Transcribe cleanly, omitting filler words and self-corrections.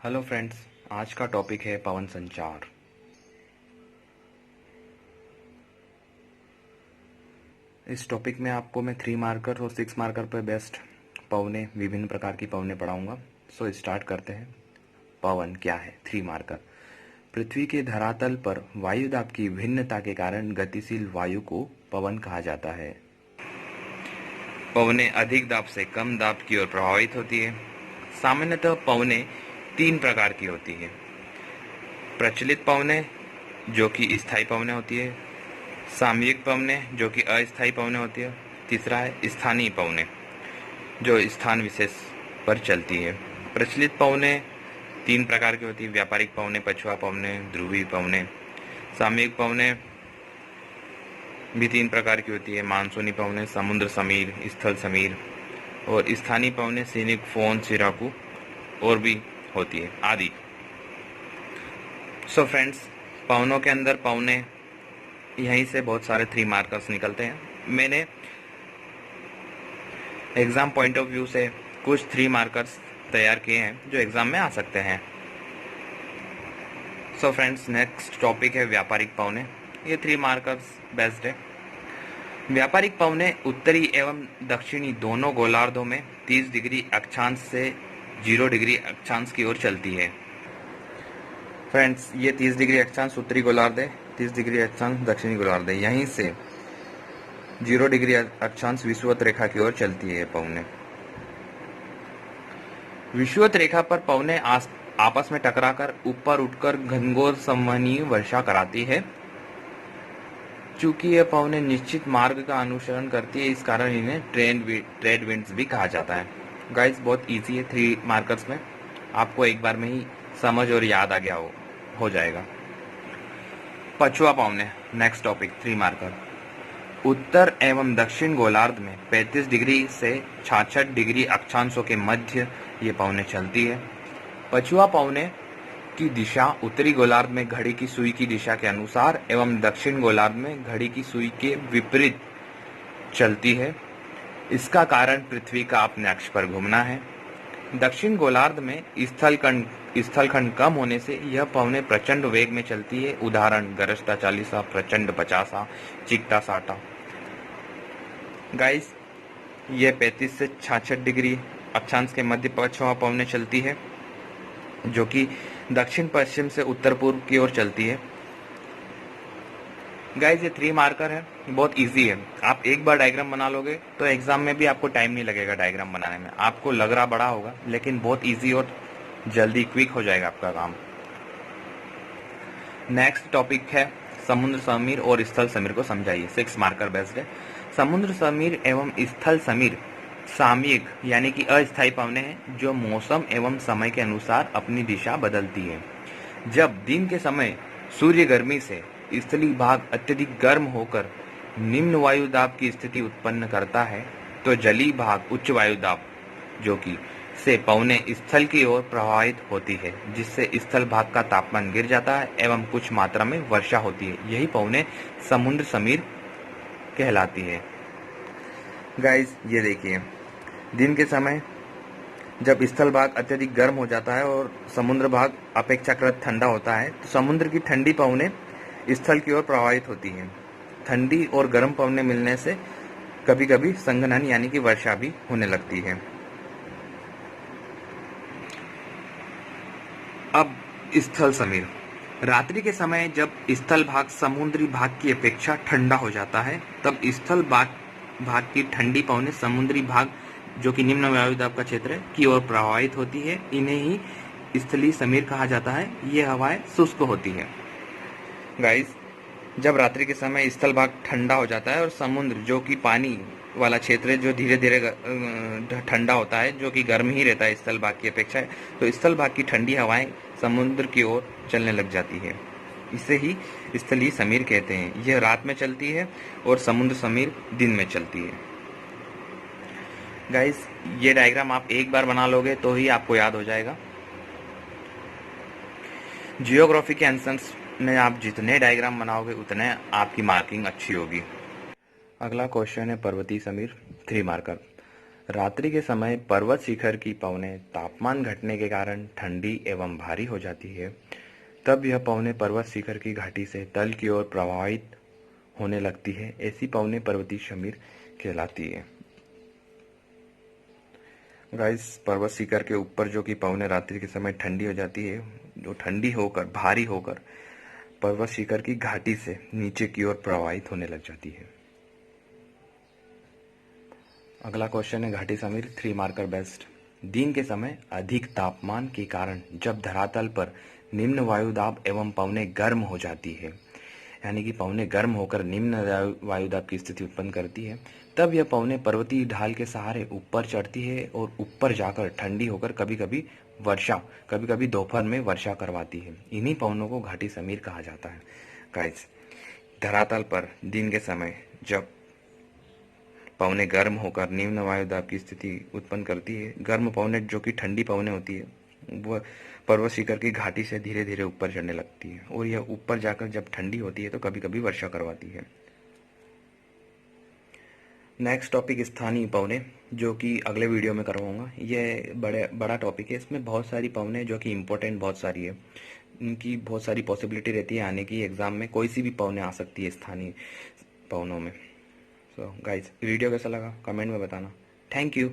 Hello friends, आज का topic है पवन संचार। इस टॉपिक में आपको मैं 3 मार्कर और 6 मार्कर पर बेस्ट पवने, विभिन्न प्रकार की पवने पढ़ाऊंगा। सो स्टार्ट करते हैं। पवन क्या है? 3 मार्कर। पृथ्वी के धरातल पर वायुदाब की भिन्नता के कारण गतिशील वायु को पवन कहा जाता है। पवने अधिक दाब से कम दाब की ओर प्रभावित होती है। सामान्यतः पवने 3 प्रकार की होती है। प्रचलित पवने, जो कि स्थायी पवने होती है। सामयिक पवने, जो कि अस्थायी पवने होती है। तीसरा है स्थानीय पवने, जो स्थान विशेष पर चलती है। प्रचलित पवने 3 प्रकार की होती है। व्यापारिक पवने, पछुआ पवने, ध्रुवीय पवने। सामयिक पवने भी 3 प्रकार की होती है। मानसूनी पवने, समुद्र समीर, स्थल समीर। और स्थानीय पवने सैनिक, फोन, सिराकू और भी होती है आदि। सो फ्रेंड्स, पवनों के अंदर पवने यहीं से बहुत सारे 3 मार्कर्स निकलते हैं। मैंने एग्जाम पॉइंट ऑफ व्यू से कुछ 3 मार्कर्स तैयार किए हैं जो एग्जाम में आ सकते हैं। सो फ्रेंड्स, नेक्स्ट टॉपिक है व्यापारिक पवने। ये 3 मार्कर्स बेस्ट है। व्यापारिक पवने उत्तरी एवं दक्षिणी दोनों गोलार्धों में 30 डिग्री अक्षांश से 0 डिग्री अक्षांश की ओर चलती है। फ्रेंड्स, ये 30 डिग्री अक्षांश उत्तरी गोलार्ध है, 30 डिग्री अक्षांश दक्षिणी गोलार्ध है। यहीं से 0 डिग्री अक्षांश विषुवत रेखा की ओर चलती है पवने। विषुवत रेखा पर पवने आपस में टकराकर ऊपर उठकर घनघोर संवहनीय वर्षा कराती है। चूंकि यह पवने निश्चित मार्ग का अनुसरण करती है, इस कारण इन्हें ट्रेड विंड्स भी कहा जाता है। गाइस, बहुत इजी है। 3 मार्कर्स में आपको एक बार में ही समझ और याद आ गया हो जाएगा। पछुआ पवने, नेक्स्ट टॉपिक, 3 मार्कर। उत्तर एवं दक्षिण गोलार्ध में 35 डिग्री से 66 डिग्री अक्षांशों के मध्य ये पवने चलती है। पछुआ पवने की दिशा उत्तरी गोलार्ध में घड़ी की सुई की दिशा के अनुसार एवं दक्षिण गोलार्ध में घड़ी की सुई के विपरीत चलती है। इसका कारण पृथ्वी का अपने अक्ष पर घूमना है। दक्षिण गोलार्ध में स्थलखंड कम होने से यह पवने प्रचंड वेग में चलती है। उदाहरण, गरजता 40, प्रचंड 50, चीखता 60। गाइस, ये 35 से 66 डिग्री अक्षांश के मध्य पछुआ पवने चलती है, जो कि दक्षिण पश्चिम से उत्तर पूर्व की ओर चलती है। गाइस, ये 3 मार्कर है, बहुत इजी है। आप एक बार डायग्राम बना लोगे तो एग्जाम में भी आपको टाइम नहीं लगेगा डायग्राम बनाने में। आपको लग रहा बड़ा होगा, लेकिन बहुत इजी और जल्दी क्विक हो जाएगा आपका काम। नेक्स्ट टॉपिक है समुद्र समीर और स्थल समीर को समझाइए। 6 मार्कर बेस्ड है। समुद्र समीर एवं स्थल समीर सामयिक यानी कि अस्थायी पवने हैं, जो मौसम एवं समय के अनुसार अपनी दिशा बदलती है। जब दिन के समय सूर्य गर्मी से स्थलीय भाग अत्यधिक गर्म होकर निम्न वायु दाब की स्थिति उत्पन्न करता है, तो जलीय भाग उच्च वायु दाब, जो कि से पवने स्थल की ओर प्रवाहित होती है, जिससे स्थल भाग का तापमान गिर जाता है एवं कुछ मात्रा में वर्षा होती है। यही पवने समुद्र समीर कहलाती है। गाइस, ये देखिए, दिन के समय जब स्थल भाग अत्यधिक गर्म हो जाता है और समुद्र भाग अपेक्षाकृत ठंडा होता है, तो समुद्र की ठंडी पवने स्थल की ओर प्रवाहित होती हैं। ठंडी और गर्म पवने मिलने से कभी कभी संघनन यानी कि वर्षा भी होने लगती है। अब स्थल समीर। रात्रि के समय जब स्थल भाग समुद्री भाग की अपेक्षा ठंडा हो जाता है, तब स्थल भाग की ठंडी पवने समुद्री भाग, जो कि निम्न वायुदाब का क्षेत्र है, की ओर प्रवाहित होती है। इन्हें ही स्थलीय समीर कहा जाता है। ये हवाएं शुष्क होती है। गाइस, जब रात्रि के समय स्थल भाग ठंडा हो जाता है और समुद्र, जो कि पानी वाला क्षेत्र है, जो धीरे धीरे ठंडा होता है, जो कि गर्म ही रहता है स्थल भाग की अपेक्षा, तो स्थल भाग की ठंडी हवाएं समुद्र की ओर चलने लग जाती है। इसे ही स्थलीय समीर कहते हैं। यह रात में चलती है और समुद्र समीर दिन में चलती है। गाइस, ये डायग्राम आप एक बार बना लोगे तो ही आपको याद हो जाएगा। जियोग्राफी के आंसर्स में आप जितने डायग्राम बनाओगे उतने आपकी मार्किंग अच्छी होगी। अगला क्वेश्चन है पर्वतीय समीर, 3 मार्कर। रात्रि के समय पर्वत शिखर की पवनें तापमान घटने के कारण ठंडी एवं भारी हो जाती है। तब यह पवनें पर्वत शिखर की घाटी से तल की ओर प्रवाहित होने लगती है। ऐसी पवनें पर्वतीय समीर कहलाती है। गाइस, पर्वत शिखर के ऊपर जो कि पवनें रात्रि के समय ठंडी हो जाती है, जो ठंडी होकर भारी होकर पर्वत शिखर की घाटी से नीचे की ओर प्रवाहित होने लग जाती है। अगला क्वेश्चन है घाटी समीर 3 मार्कर बेस्ड। दिन के समय अधिक तापमान के कारण जब धरातल पर निम्न वायुदाब एवं पवनें गर्म हो जाती है, यानी कि पवनें गर्म होकर निम्न वायुदाब की स्थिति उत्पन्न करती है, तब यह पवनें पर्वतीय ढाल के सहारे ऊपर चढ़ती है और ऊपर जाकर ठंडी होकर कभी कभी दोपहर में वर्षा करवाती है। इन्हीं पवनों को घाटी समीर कहा जाता है। गाइस, धरातल पर दिन के समय जब पवनें गर्म होकर निम्न वायुदाब की स्थिति उत्पन्न करती है, गर्म पवनें जो कि ठंडी पवनें होती है, वह पर्वत शिखर की घाटी से धीरे धीरे ऊपर चढ़ने लगती है और यह ऊपर जाकर जब ठंडी होती है तो कभी कभी वर्षा करवाती है। नेक्स्ट टॉपिक स्थानीय पवनें, जो कि अगले वीडियो में करवाऊंगा। ये बड़ा टॉपिक है। इसमें बहुत सारी पवनें जो कि इम्पोर्टेंट बहुत सारी है, इनकी बहुत सारी पॉसिबिलिटी रहती है आने की। एग्जाम में कोई सी भी पवनें आ सकती है स्थानीय पवनों में। सो गाइस, वीडियो कैसा लगा कमेंट में बताना। Thank you.